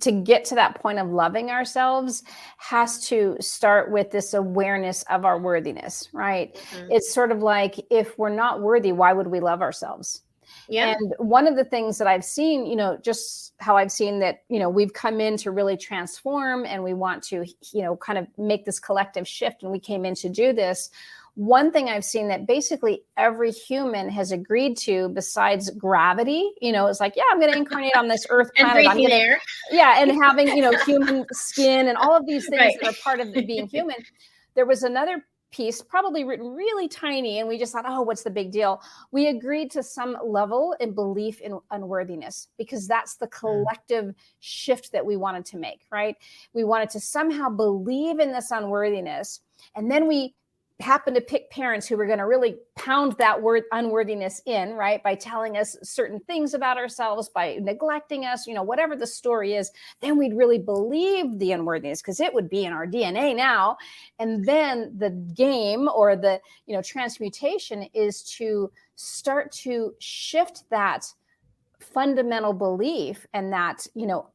S2: to get to that point of loving ourselves has to start with this awareness of our worthiness, right? Mm-hmm. It's sort of like, if we're not worthy, why would we love ourselves? Yeah. And one of the things that I've seen, just how I've seen that, we've come in to really transform, and we want to, kind of make this collective shift. And we came in to do this. One thing I've seen that basically every human has agreed to, besides gravity, it's like, yeah, I'm going to incarnate on this earth planet.
S1: And breathing air.
S2: Yeah. And having, human skin and all of these things that are part of being human. There was another piece, probably written really tiny, and we just thought, oh, what's the big deal? We agreed to some level in belief in unworthiness, because that's the collective shift that we wanted to make, right? We wanted to somehow believe in this unworthiness, and then we happen to pick parents who were going to really pound that word unworthiness in, right? By telling us certain things about ourselves, by neglecting us, whatever the story is, then we'd really believe the unworthiness, because it would be in our DNA now. And then the game, or the, transmutation, is to start to shift that fundamental belief and that,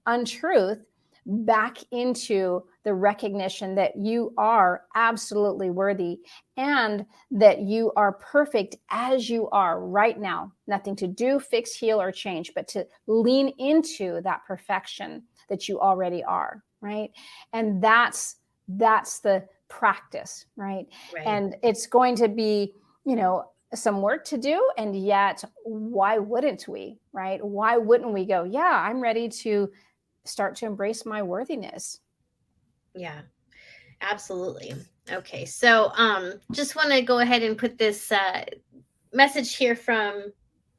S2: untruth back into the recognition that you are absolutely worthy, and that you are perfect as you are right now. Nothing to do, fix, heal, or change, but to lean into that perfection that you already are, right? And that's the practice, right? And it's going to be, some work to do. And yet, why wouldn't we, right? Why wouldn't we go, yeah, I'm ready to start to embrace my worthiness?
S1: Yeah, absolutely. Okay. So, just want to go ahead and put this message here from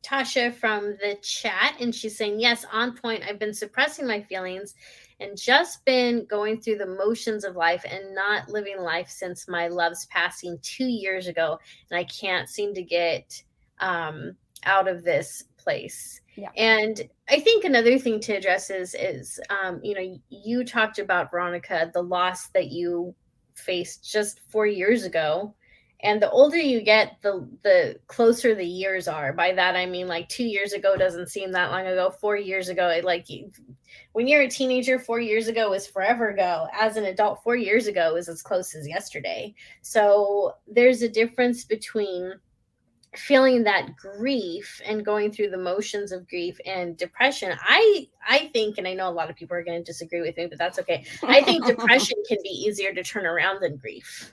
S1: Tasha from the chat. And she's saying, yes, on point. I've been suppressing my feelings and just been going through the motions of life and not living life since my love's passing 2 years ago. And I can't seem to get out of this place. Yeah. And I think another thing to address is you talked about, Veronica, the loss that you faced just 4 years ago. And the older you get, the closer the years are. By that, I mean, like 2 years ago doesn't seem that long ago. 4 years ago, when you're a teenager, 4 years ago was forever ago. As an adult, 4 years ago is as close as yesterday. So there's a difference between feeling that grief and going through the motions of grief and depression. I think, and I know a lot of people are going to disagree with me, but that's okay. I think depression can be easier to turn around than grief.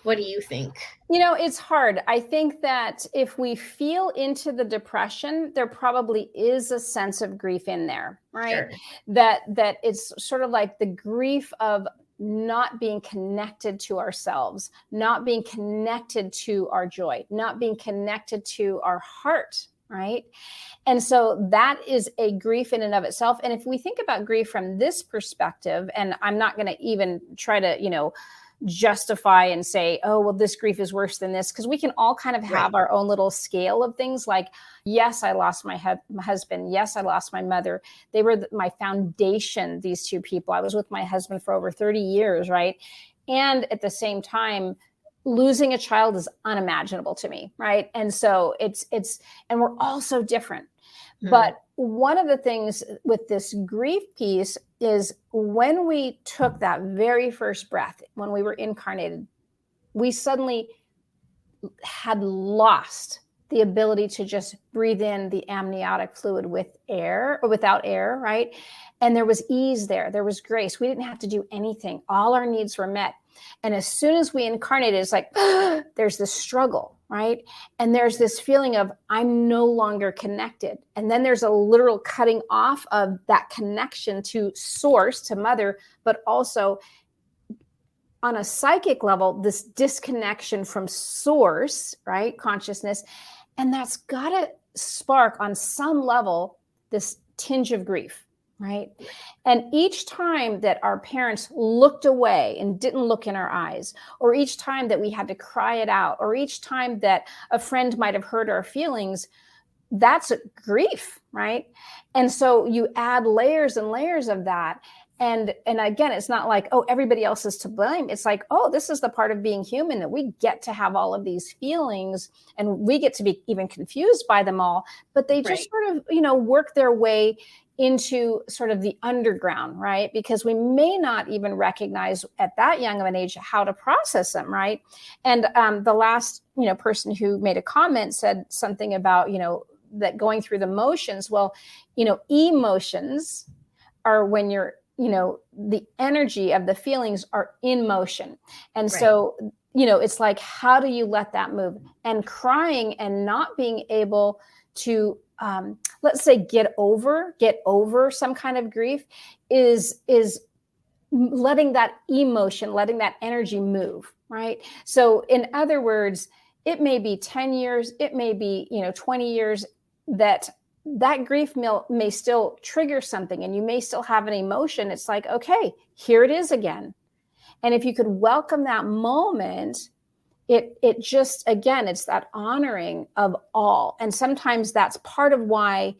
S1: What do you think?
S2: It's hard. I think that if we feel into the depression, there probably is a sense of grief in there, right?
S1: Sure.
S2: That it's sort of like the grief of not being connected to ourselves, not being connected to our joy, not being connected to our heart, right? And so that is a grief in and of itself. And if we think about grief from this perspective, and I'm not going to even try to, justify and say, oh, well, this grief is worse than this, because we can all kind of have our own little scale of things. Like, yes, I lost my husband. Yes, I lost my mother. They were my foundation, these two people. I was with my husband for over 30 years, right? And at the same time, losing a child is unimaginable to me, right? And so and we're all so different. But one of the things with this grief piece is when we took that very first breath, when we were incarnated, we suddenly had lost the ability to just breathe in the amniotic fluid with air or without air, right? And there was ease there. There was grace. We didn't have to do anything. All our needs were met. And as soon as we incarnated, it's like, there's this struggle, right? And there's this feeling of, I'm no longer connected. And then there's a literal cutting off of that connection to source, to mother, but also on a psychic level, this disconnection from source, right? Consciousness. And that's got to spark on some level this tinge of grief. Right. And each time that our parents looked away and didn't look in our eyes, or each time that we had to cry it out, or each time that a friend might have hurt our feelings, that's grief. Right. And so you add layers and layers of that. And again, it's not like, oh, everybody else is to blame. It's like, oh, this is the part of being human, that we get to have all of these feelings and we get to be even confused by them all. But they just sort of, work their way into sort of the underground, right? Because we may not even recognize at that young of an age how to process them, right? And the last, person who made a comment said something about, that going through the motions. Well, emotions are when you're, the energy of the feelings are in motion. And so, it's like, how do you let that move? And crying and not being able to let's say get over some kind of grief is letting that emotion, letting that energy move, right? So in other words, it may be 10 years, it may be 20 years that grief may still trigger something, and you may still have an emotion. It's like, okay, here it is again. And if you could welcome that moment, it just, again, it's that honoring of all. And sometimes that's part of why,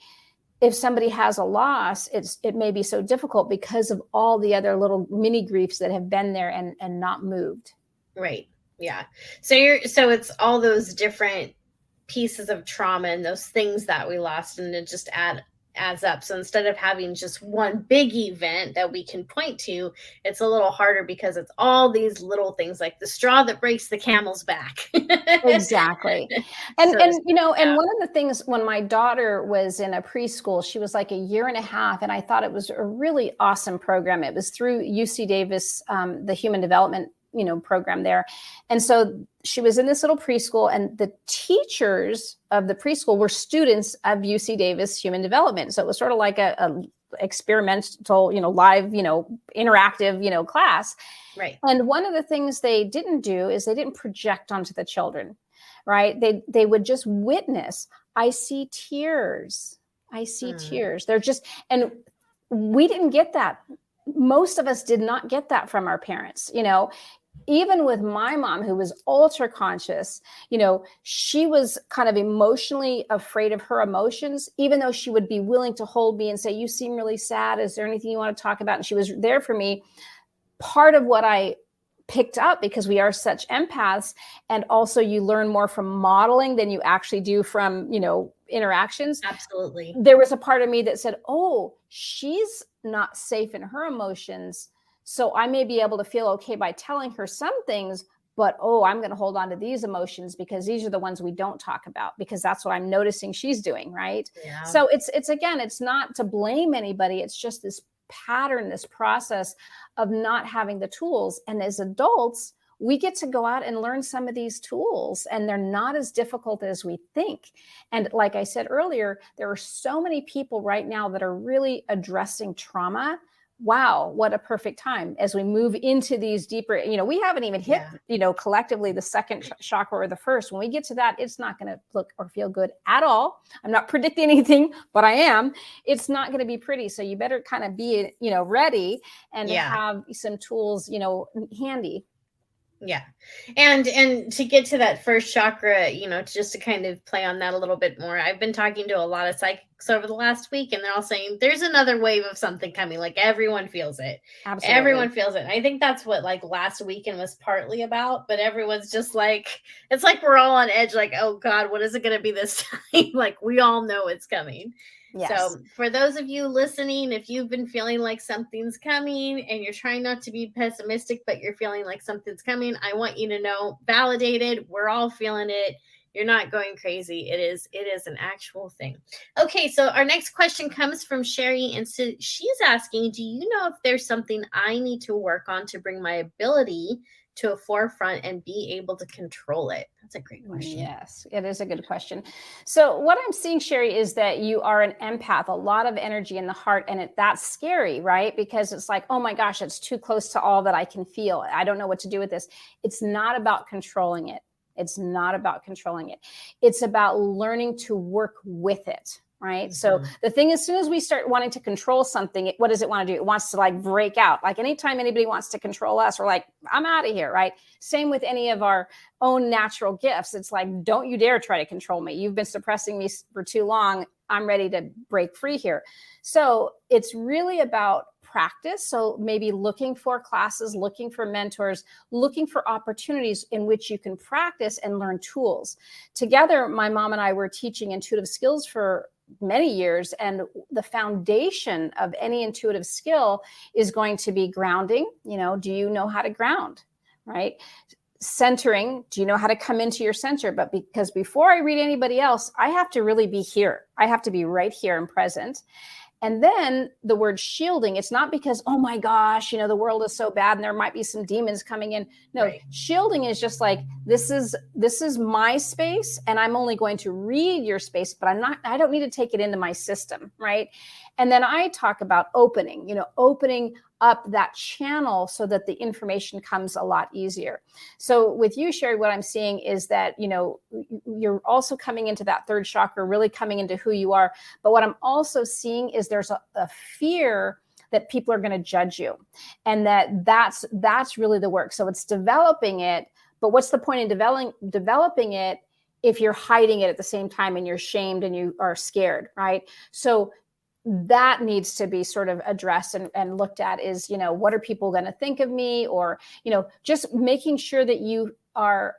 S2: if somebody has a loss, it may be so difficult because of all the other little mini griefs that have been there and not moved.
S1: Right. Yeah. So it's all those different pieces of trauma and those things that we lost, and it just adds up. So instead of having just one big event that we can point to, it's a little harder because it's all these little things, like the straw that breaks the camel's back.
S2: Exactly. And one of the things, when my daughter was in a preschool, she was like a year and a half, and I thought it was a really awesome program. It was through UC Davis, the human development program there. And so she was in this little preschool, and the teachers of the preschool were students of UC Davis human development. So it was sort of like a experimental, live, interactive, class.
S1: Right.
S2: And one of the things they didn't do is they didn't project onto the children, right? They would just witness. I see tears. I see tears. They're just, and we didn't get that. Most of us did not get that from our parents, even with my mom, who was ultra conscious, she was kind of emotionally afraid of her emotions, even though she would be willing to hold me and say, you seem really sad. Is there anything you want to talk about? And she was there for me. Part of what I picked up because we are such empaths. And also you learn more from modeling than you actually do from, interactions.
S1: Absolutely.
S2: There was a part of me that said, oh, she's not safe in her emotions. So I may be able to feel okay by telling her some things, but I'm going to hold on to these emotions because these are the ones we don't talk about, because that's what I'm noticing she's doing. Right.
S1: Yeah.
S2: So it's again, it's not to blame anybody. It's just this pattern, this process of not having the tools. And as adults, we get to go out and learn some of these tools, and they're not as difficult as we think. And like I said earlier, there are so many people right now that are really addressing trauma. Wow, what a perfect time as we move into these deeper, we haven't even hit, collectively the second chakra or the first. When we get to that, it's not going to look or feel good at all. I'm not predicting anything, but I am. It's not going to be pretty. So you better kind of be, ready and have some tools, handy.
S1: Yeah. And to get to that first chakra, just to kind of play on that a little bit more, I've been talking to a lot of psychics over the last week, and they're all saying there's another wave of something coming. Like everyone feels it.
S2: Absolutely.
S1: Everyone feels it. I think that's what like last weekend was partly about, but everyone's just like, it's like we're all on edge. Like, oh God, what is it going to be this time? Like we all know it's coming.
S2: Yes.
S1: So for those of you listening, if you've been feeling like something's coming and you're trying not to be pessimistic, but you're feeling like something's coming, I want you to know, validated, we're all feeling it. You're not going crazy. It is an actual thing. Okay, so our next question comes from Sherry, and so she's asking, do you know if there's something I need to work on to bring my ability to a forefront and be able to control it? That's a great question.
S2: Yes, it is a good question. So what I'm seeing, Sherry, is that you are an empath, a lot of energy in the heart, and that's scary, right? Because it's like, oh my gosh, it's too close to all that I can feel. I don't know what to do with this. It's not about controlling it. It's not about controlling it. It's about learning to work with it. Right. Mm-hmm. So the thing, as soon as we start wanting to control something, what does it want to do? It wants to like break out. Like anytime anybody wants to control us, we're like, I'm out of here. Right. Same with any of our own natural gifts. It's like, don't you dare try to control me. You've been suppressing me for too long. I'm ready to break free here. So it's really about practice. So maybe looking for classes, looking for mentors, looking for opportunities in which you can practice and learn tools. Together, my mom and I were teaching intuitive skills for many years, and the foundation of any intuitive skill is going to be grounding. Do you know how to ground? Right? Centering, do you know how to come into your center? But because before I read anybody else, I have to really be here. I have to be right here and present. And then the word shielding, it's not because, oh my gosh, the world is so bad and there might be some demons coming in. No, right. Shielding is just like, this is my space, and I'm only going to read your space, but I don't need to take it into my system. Right. And then I talk about opening up that channel so that the information comes a lot easier. So with you, Sherry, what I'm seeing is that, you're also coming into that third chakra, really coming into who you are. But what I'm also seeing is there's a fear that people are going to judge you, and that's really the work. So it's developing it. But what's the point in developing it if you're hiding it at the same time and you're shamed and you are scared, right? So that needs to be sort of addressed and looked at is, what are people going to think of me? Or, just making sure that you are,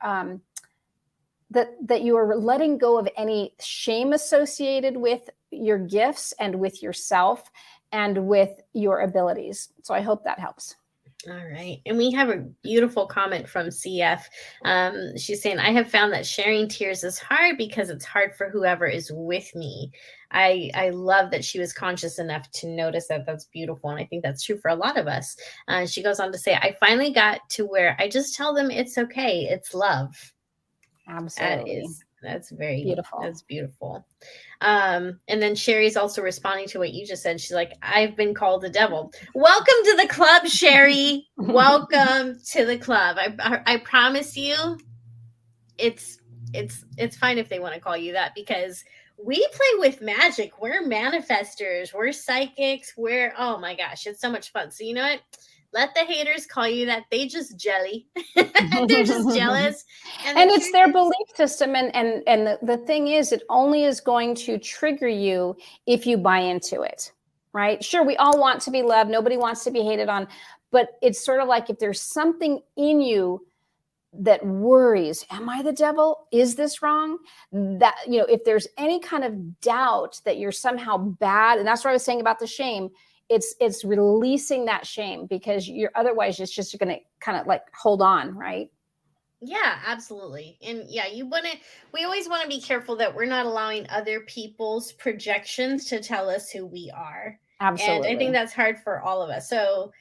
S2: that you are letting go of any shame associated with your gifts and with yourself and with your abilities. So I hope that helps.
S1: All right. And we have a beautiful comment from CF. She's saying, I have found that sharing tears is hard because it's hard for whoever is with me. I love that she was conscious enough to notice that. That's beautiful. And I think that's true for a lot of us. She goes on to say, I finally got to where I just tell them it's okay. It's love.
S2: Absolutely.
S1: That's very
S2: beautiful.
S1: That's beautiful. And then Sherry's also responding to what you just said. She's like, I've been called the devil. Welcome to the club, Sherry. Welcome to the club. I promise you, it's fine if they want to call you that, because we play with magic. We're manifestors. We're psychics. Oh my gosh, it's so much fun. So you know what? Let the haters call you that. They just jelly. They're just jealous.
S2: And it's their belief system. And the thing is, it only is going to trigger you if you buy into it, right? Sure, we all want to be loved. Nobody wants to be hated on. But it's sort of like if there's something in you that worries, am I the devil? Is this wrong? That, if there's any kind of doubt that you're somehow bad, and that's what I was saying about the shame, it's releasing that shame, because you're otherwise it's just going to kind of like hold on, right?
S1: Yeah, absolutely. And yeah, we always want to be careful that we're not allowing other people's projections to tell us who we are. And I think
S2: Absolutely.
S1: that's hard for all of us. So,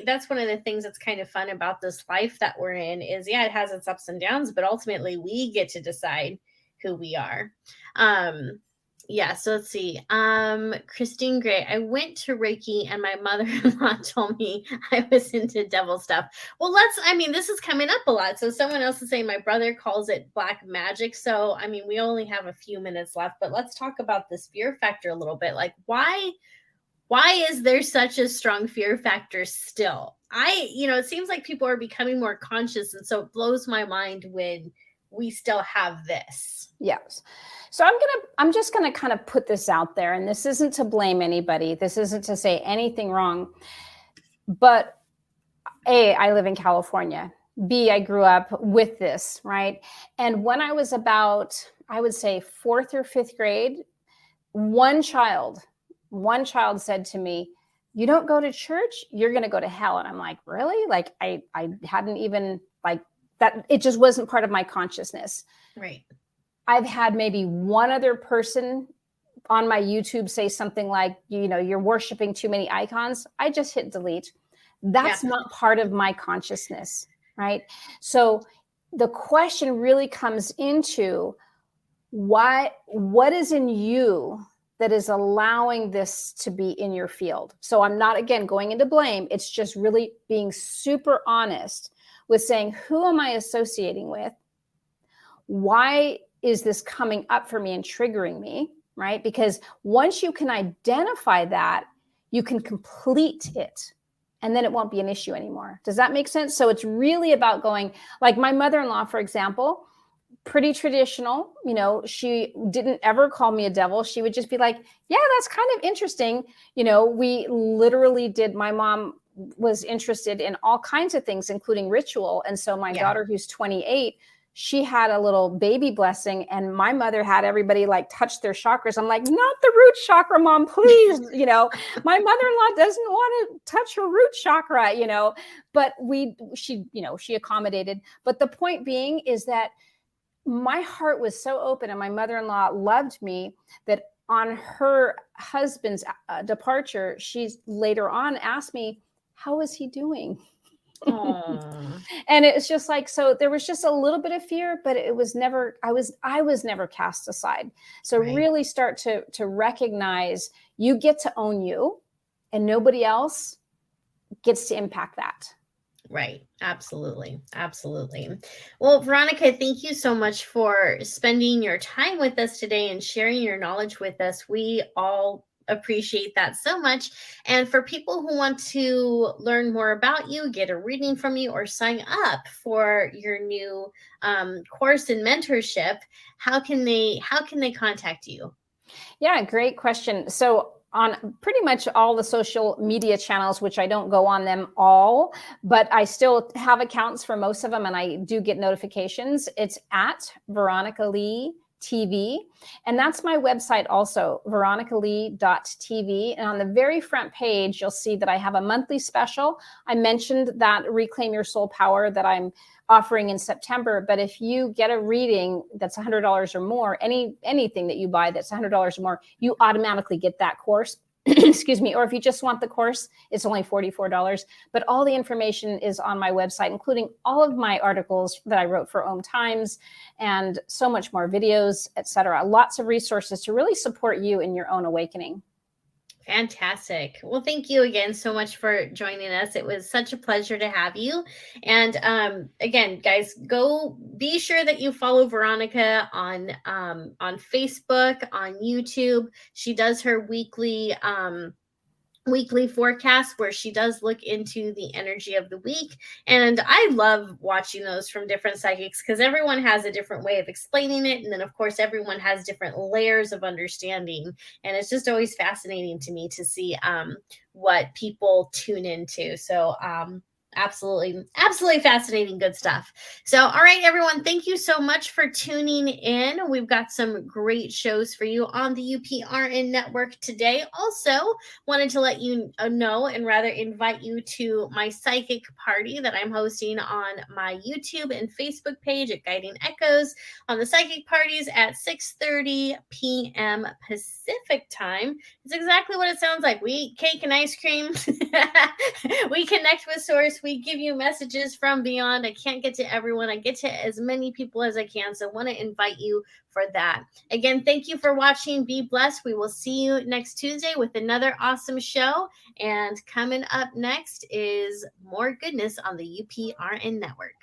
S1: that's one of the things that's kind of fun about this life that we're in is, yeah, it has its ups and downs, but ultimately we get to decide who we are. Yeah, so let's see. Christine Gray, I went to Reiki and my mother-in-law told me I was into devil stuff. Well, this is coming up a lot. So someone else is saying my brother calls it black magic. So, we only have a few minutes left, but let's talk about this fear factor a little bit. Like, why is there such a strong fear factor still? It seems like people are becoming more conscious. And so it blows my mind when we still have this.
S2: Yes. So I'm just going to kind of put this out there, and this isn't to blame anybody. This isn't to say anything wrong, but A, I live in California. B, I grew up with this, right? And when I was about, I would say 4th or 5th grade, one child said to me, you don't go to church, you're going to go to hell. And I'm like, really? Like I hadn't even like that. It just wasn't part of my consciousness.
S1: Right.
S2: I've had maybe one other person on my YouTube say something like, you're worshiping too many icons. I just hit delete. That's not part of my consciousness, right? So the question really comes into what is in you that is allowing this to be in your field. So I'm not, again, going into blame. It's just really being super honest with saying, who am I associating with? Why is this coming up for me and triggering me, right? Because once you can identify that, you can complete it, and then it won't be an issue anymore. Does that make sense? So it's really about going, like my mother-in-law, for example, pretty traditional. She didn't ever call me a devil. She would just be like, yeah, that's kind of interesting. We literally did, my mom was interested in all kinds of things, including ritual. And so my daughter, who's 28, she had a little baby blessing, and my mother had everybody like touch their chakras. I'm like, not the root chakra, Mom, please. My mother-in-law doesn't want to touch her root chakra, but she accommodated. But the point being is that my heart was so open, and my mother-in-law loved me, that on her husband's departure, she's later on asked me, how is he doing? And it's just like, so there was just a little bit of fear, but it was never, I was never cast aside. So really start to recognize you get to own you, and nobody else gets to impact that.
S1: Right. Absolutely. Absolutely. Well, Veronica, thank you so much for spending your time with us today and sharing your knowledge with us. We all appreciate that so much. And for people who want to learn more about you, get a reading from you, or sign up for your new course and mentorship, how can they contact you?
S2: Yeah, great question. So on pretty much all the social media channels, which I don't go on them all, but I still have accounts for most of them, and I do get notifications. It's at Veronica Lee TV. And that's my website also, veronicalee.tv. And on the very front page, you'll see that I have a monthly special. I mentioned that Reclaim Your Soul Power that I'm offering in September. But if you get a reading that's $100 or more, anything that you buy that's $100 or more, you automatically get that course. Excuse me. Or if you just want the course, it's only $44. But all the information is on my website, including all of my articles that I wrote for Om Times, and so much more, videos, etc. Lots of resources to really support you in your own awakening.
S1: Fantastic. Well, thank you again so much for joining us. It was such a pleasure to have you. And again, guys, go be sure that you follow Veronica on Facebook, on YouTube. She does her weekly weekly forecast where she does look into the energy of the week. And I love watching those from different psychics because everyone has a different way of explaining it. And then, of course, everyone has different layers of understanding. And it's just always fascinating to me to see what people tune into. So, absolutely fascinating, good stuff. So, all right, everyone, thank you so much for tuning in. We've got some great shows for you on the UPRN network today. Also, wanted to let you know and rather invite you to my psychic party that I'm hosting on my YouTube and Facebook page at Guiding Echoes on the psychic parties at 6:30 p.m. Pacific time. It's exactly what it sounds like. We eat cake and ice cream. We connect with source. We give you messages from beyond. I can't get to everyone. I get to as many people as I can. So I want to invite you for that. Again, thank you for watching. Be blessed. We will see you next Tuesday with another awesome show. And coming up next is more goodness on the UPRN network.